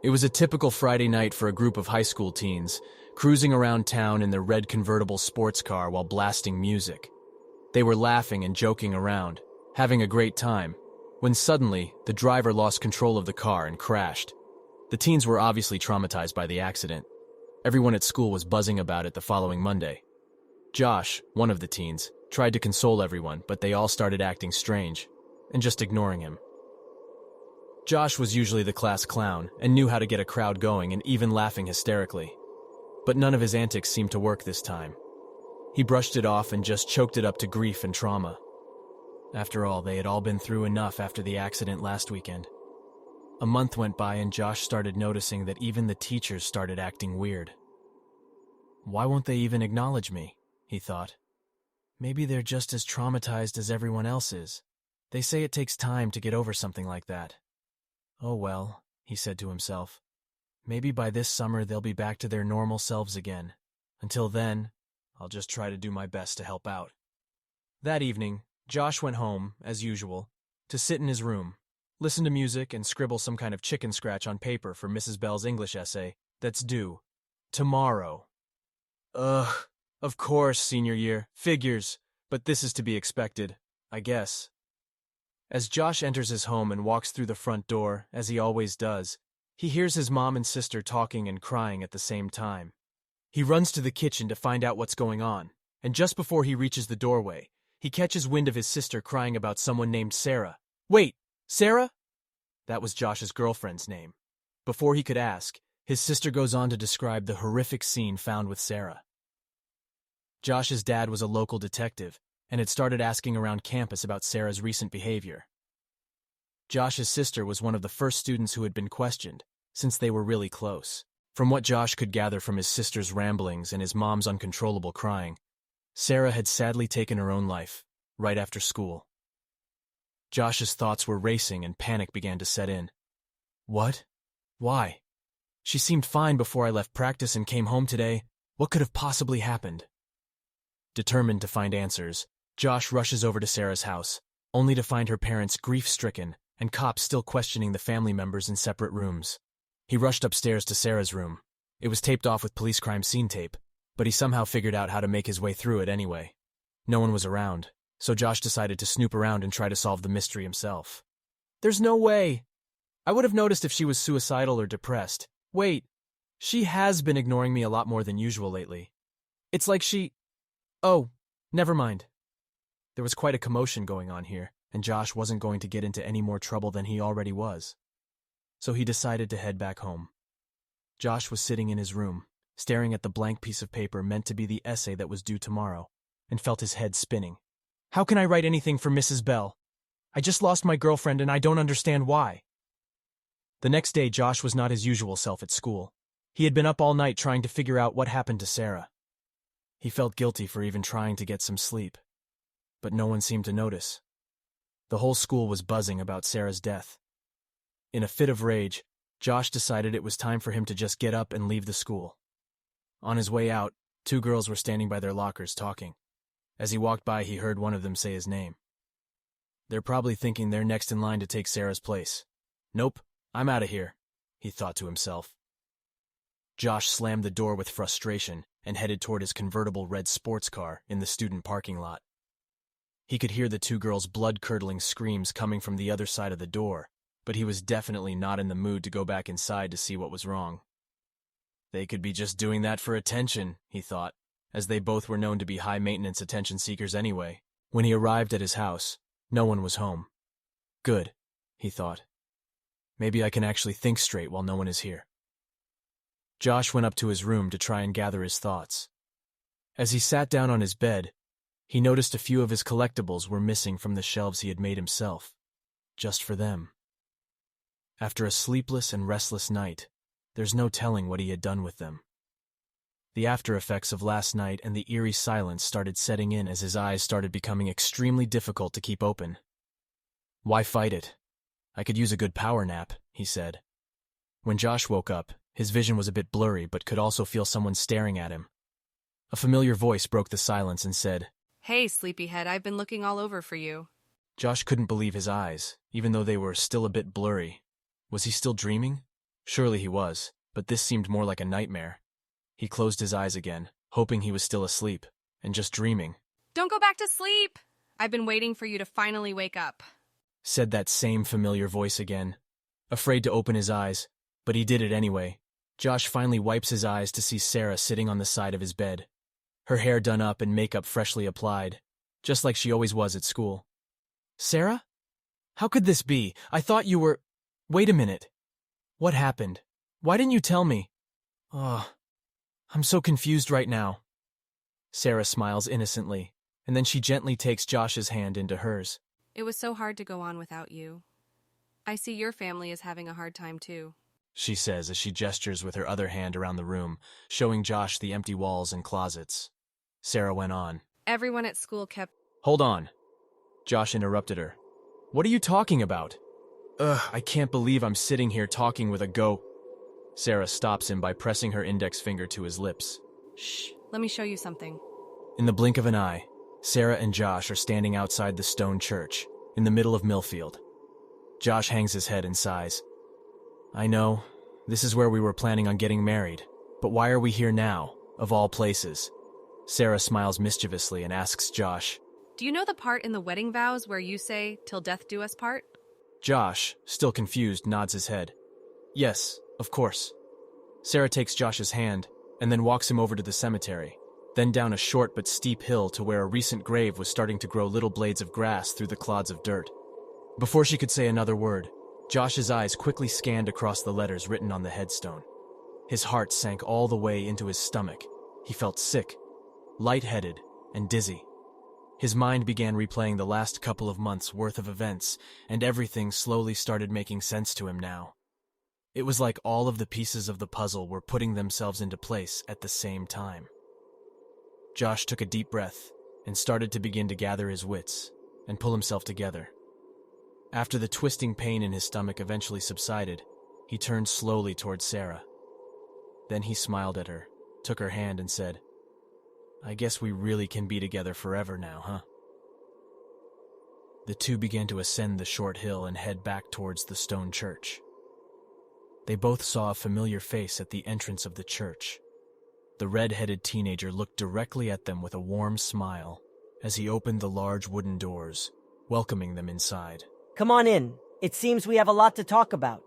It was a typical Friday night for a group of high school teens, cruising around town in their red convertible sports car while blasting music. They were laughing and joking around, having a great time, when suddenly, the driver lost control of the car and crashed. The teens were obviously traumatized by the accident. Everyone at school was buzzing about it the following Monday. Josh, one of the teens, tried to console everyone, but they all started acting strange and just ignoring him. Josh was usually the class clown and knew how to get a crowd going and even laughing hysterically. But none of his antics seemed to work this time. He brushed it off and just choked it up to grief and trauma. After all, they had all been through enough after the accident last weekend. A month went by and Josh started noticing that even the teachers started acting weird. Why won't they even acknowledge me? He thought. Maybe they're just as traumatized as everyone else is. They say it takes time to get over something like that. Oh well, he said to himself. Maybe by this summer they'll be back to their normal selves again. Until then, I'll just try to do my best to help out. That evening, Josh went home, as usual, to sit in his room, listen to music, and scribble some kind of chicken scratch on paper for Mrs. Bell's English essay that's due tomorrow. Ugh, of course, senior year. Figures. But this is to be expected, I guess. As Josh enters his home and walks through the front door, as he always does, he hears his mom and sister talking and crying at the same time. He runs to the kitchen to find out what's going on, and just before he reaches the doorway, he catches wind of his sister crying about someone named Sarah. Wait, Sarah? That was Josh's girlfriend's name. Before he could ask, his sister goes on to describe the horrific scene found with Sarah. Josh's dad was a local detective and had started asking around campus about Sarah's recent behavior. Josh's sister was one of the first students who had been questioned, since they were really close. From what Josh could gather from his sister's ramblings and his mom's uncontrollable crying, Sarah had sadly taken her own life, right after school. Josh's thoughts were racing and panic began to set in. What? Why? She seemed fine before I left practice and came home today. What could have possibly happened? Determined to find answers, Josh rushes over to Sarah's house, only to find her parents grief-stricken and cops still questioning the family members in separate rooms. He rushed upstairs to Sarah's room. It was taped off with police crime scene tape, but he somehow figured out how to make his way through it anyway. No one was around, so Josh decided to snoop around and try to solve the mystery himself. There's no way. I would have noticed if she was suicidal or depressed. Wait, she has been ignoring me a lot more than usual lately. It's like she... Oh, never mind. There was quite a commotion going on here, and Josh wasn't going to get into any more trouble than he already was. So he decided to head back home. Josh was sitting in his room, staring at the blank piece of paper meant to be the essay that was due tomorrow, and felt his head spinning. How can I write anything for Mrs. Bell? I just lost my girlfriend and I don't understand why. The next day, Josh was not his usual self at school. He had been up all night trying to figure out what happened to Sarah. He felt guilty for even trying to get some sleep, but no one seemed to notice. The whole school was buzzing about Sarah's death. In a fit of rage, Josh decided it was time for him to just get up and leave the school. On his way out, two girls were standing by their lockers talking. As he walked by, he heard one of them say his name. They're probably thinking they're next in line to take Sarah's place. Nope, I'm out of here, he thought to himself. Josh slammed the door with frustration and headed toward his convertible red sports car in the student parking lot. He could hear the two girls' blood-curdling screams coming from the other side of the door, but he was definitely not in the mood to go back inside to see what was wrong. They could be just doing that for attention, he thought, as they both were known to be high-maintenance attention seekers anyway. When he arrived at his house, no one was home. Good, he thought. Maybe I can actually think straight while no one is here. Josh went up to his room to try and gather his thoughts. As he sat down on his bed, he noticed a few of his collectibles were missing from the shelves he had made himself, just for them. After a sleepless and restless night, there's no telling what he had done with them. The after effects of last night and the eerie silence started setting in as his eyes started becoming extremely difficult to keep open. Why fight it? I could use a good power nap, he said. When Josh woke up, his vision was a bit blurry but could also feel someone staring at him. A familiar voice broke the silence and said, Hey, sleepyhead, I've been looking all over for you. Josh couldn't believe his eyes, even though they were still a bit blurry. Was he still dreaming? Surely he was, but this seemed more like a nightmare. He closed his eyes again, hoping he was still asleep, and just dreaming. Don't go back to sleep! I've been waiting for you to finally wake up. Said that same familiar voice again. Afraid to open his eyes, but he did it anyway. Josh finally wipes his eyes to see Sarah sitting on the side of his bed. Her hair done up and makeup freshly applied, just like she always was at school. Sarah? How could this be? I thought you were… Wait a minute. What happened? Why didn't you tell me? Oh, I'm so confused right now. Sarah smiles innocently, and then she gently takes Josh's hand into hers. It was so hard to go on without you. I see your family is having a hard time too, She says as she gestures with her other hand around the room, showing Josh the empty walls and closets. Sarah went on. Everyone at school kept… Hold on. Josh interrupted her. What are you talking about? I can't believe I'm sitting here talking with a go… Sarah stops him by pressing her index finger to his lips. Shh, let me show you something. In the blink of an eye, Sarah and Josh are standing outside the stone church, in the middle of Millfield. Josh hangs his head and sighs. I know, this is where we were planning on getting married, but why are we here now, of all places? Sarah smiles mischievously and asks Josh. Do you know the part in the wedding vows where you say, "Till death do us part"? Josh, still confused, nods his head. Yes, of course. Sarah takes Josh's hand and then walks him over to the cemetery, then down a short but steep hill to where a recent grave was starting to grow little blades of grass through the clods of dirt. Before she could say another word, Josh's eyes quickly scanned across the letters written on the headstone. His heart sank all the way into his stomach. He felt sick, lightheaded, and dizzy. His mind began replaying the last couple of months' worth of events, and everything slowly started making sense to him now. It was like all of the pieces of the puzzle were putting themselves into place at the same time. Josh took a deep breath and started to begin to gather his wits and pull himself together. After the twisting pain in his stomach eventually subsided, he turned slowly towards Sarah. Then he smiled at her, took her hand and said, I guess we really can be together forever now, huh? The two began to ascend the short hill and head back towards the stone church. They both saw a familiar face at the entrance of the church. The red-headed teenager looked directly at them with a warm smile as he opened the large wooden doors, welcoming them inside. Come on in. It seems we have a lot to talk about.